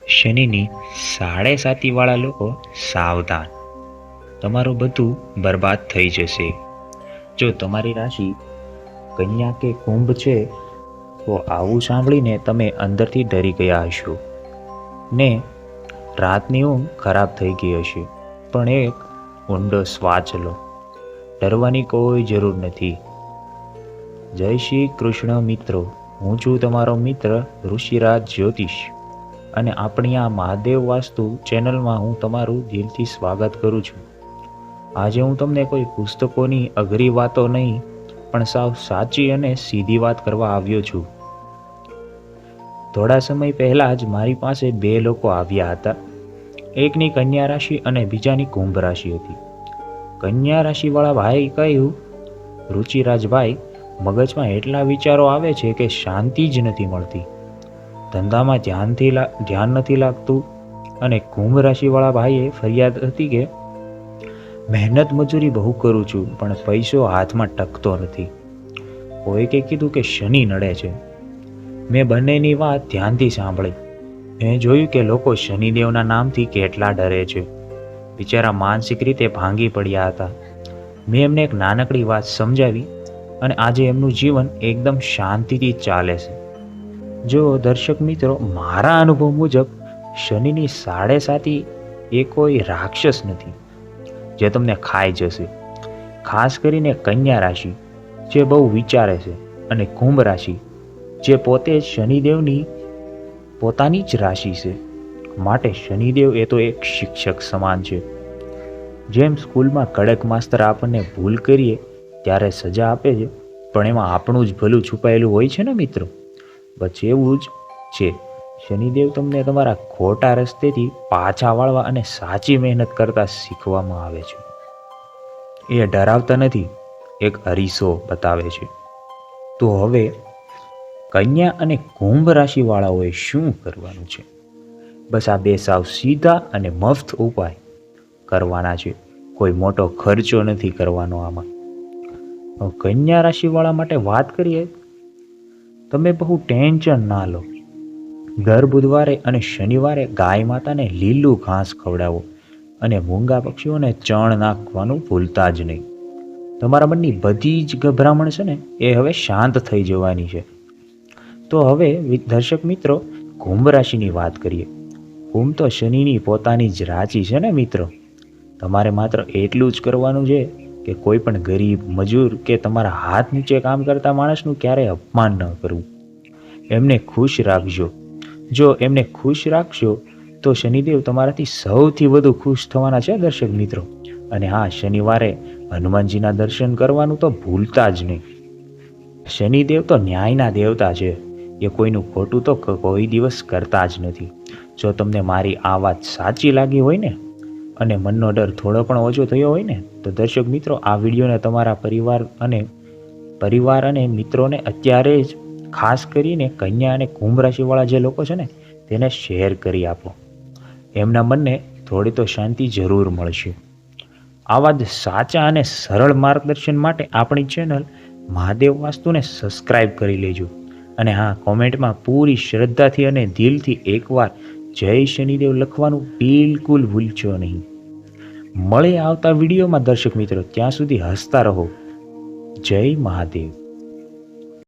શનિની સાડે સાતીવાળા લોકો સાવધાન, તમારું બધું બરબાદ થઈ જશે. જો તમારી રાશિ કન્યા કે કુંભ છે તો આવું સાંભળીને તમે અંદરથી ડરી ગયા હશો ને રાતની ઊંઘ ખરાબ થઈ ગઈ હશે. પણ એક ઊંડો શ્વાસ લો, ડરવાની કોઈ જરૂર નથી. જય શ્રી કૃષ્ણ મિત્રો, હું છું તમારો મિત્ર ઋષિરાજ જ્યોતિષ અને આપણી આ મહાદેવ વાસ્તુ ચેનલમાં હું તમારું દિલથી સ્વાગત કરું છું. આજે હું તમને કોઈ પુસ્તકોની અઘરી વાતો નહીં પણ સાવ સાચી અને સીધી વાત કરવા આવ્યો છું. થોડા સમય પહેલાં જ મારી પાસે બે લોકો આવ્યા હતા. એકની કન્યા રાશિ અને બીજાની કુંભ રાશિ હતી. કન્યા રાશિવાળા ભાઈ કહ્યું, રુચિરાજભાઈ, મગજમાં એટલા વિચારો આવે છે કે શાંતિ જ નથી મળતી, ધંધામાં ધ્યાન નથી લાગતું. અને કુંભ રાશિવાળા ભાઈએ ફરિયાદ હતી કે મહેનત મજૂરી બહુ કરું છું પણ પૈસો હાથમાં ટકતો નથી. કોઈકે કીધું કે શનિ નડે છે. મેં બંનેની વાત ધ્યાનથી સાંભળી. મેં જોયું કે લોકો શનિદેવના નામથી કેટલા ડરે છે. બિચારા માનસિક રીતે ભાંગી પડ્યા હતા. મેં એમને એક નાનકડી વાત સમજાવી અને આજે એમનું જીવન એકદમ શાંતિથી ચાલે છે. જો દર્શક મિત્રો, મારા અનુભવ મુજબ શનિની સાડે સાતી એ કોઈ રાક્ષસ નથી જે તમને ખાઈ જશે. ખાસ કરીને કન્યા રાશિ જે બહુ વિચારે છે અને કુંભ રાશિ જે પોતે શનિદેવની પોતાની જ રાશિ છે. માટે શનિદેવ એ તો એક શિક્ષક સમાન છે. જેમ સ્કૂલમાં કડક માસ્તર આપણને ભૂલ કરીએ ત્યારે સજા આપે છે, પણ એમાં આપણું જ ભલું છુપાયેલું હોય છે ને મિત્રો. બસ એવું જ છે. શનિદેવ તમને તમારા ખોટા રસ્તેથી પાછા વાળવા અને સાચી મહેનત કરતા શીખવામાં આવે છે. એ ડરાવતા નથી, એક અરીસો બતાવે છે. તો હવે કન્યા અને કુંભ રાશિવાળાઓએ શું કરવાનું છે? બસ આ બે સાવ સીધા અને મફત ઉપાય કરવાના છે. કોઈ મોટો ખર્ચો નથી કરવાનો આમાં. કન્યા રાશિવાળા માટે વાત કરીએ, તમે બહુ ટેન્શન ના લો. દર બુધવારે અને શનિવારે ગાય માતાને લીલું ઘાસ ખવડાવો અને મૂંગા પક્ષીઓને ચણ નાખવાનું ભૂલતા જ નહીં. તમારા મનની બધી જ ગભરામણ છે ને એ હવે શાંત થઈ જવાની છે. તો હવે દર્શક મિત્રો, કુંભ રાશિની વાત કરીએ. કુંભ તો શનિની પોતાની જ રાશિ છે ને મિત્રો. તમારે માત્ર એટલું જ કરવાનું છે કે કોઈ પણ ગરીબ, મજૂર કે તમારા હાથ નીચે કામ કરતા માણસનું ક્યારેય અપમાન ન કરવું. એમને ખુશ રાખજો. જો એમને ખુશ રાખશો તો શનિદેવ તમારાથી સૌથી વધુ ખુશ થવાના છે દર્શક મિત્રો. અને હા, શનિવારે હનુમાનજીના દર્શન કરવાનું તો ભૂલતા જ નહીં. શનિદેવ તો ન્યાયના દેવતા છે. એ કોઈનું ખોટું તો કોઈ દિવસ કરતા જ નથી. જો તમને મારી આ વાત સાચી લાગી હોય ને અને મનનો ડર થોડો પણ ઓછો થયો હોય ને તો દર્શક મિત્રો, આ વિડીયોને તમારા પરિવાર અને મિત્રોને અત્યારે જ, ખાસ કરીને કન્યા અને કુંભ રાશિવાળા જે લોકો છે ને તેને શેર કરી આપો. એમના મનને થોડી તો શાંતિ જરૂર મળશે. આવા જ સાચા અને સરળ માર્ગદર્શન માટે આપણી ચેનલ મહાદેવ વાસ્તુને સબસ્ક્રાઈબ કરી લેજો. અને હા, કોમેન્ટમાં પૂરી શ્રદ્ધાથી અને દિલથી એકવાર જય શનિદેવ લખવાનું બિલકુલ ભૂલશો નહીં. મળે આવતા વિડીયોમાં દર્શક મિત્રો. ત્યાં સુધી હસતા રહો. જય મહાદેવ.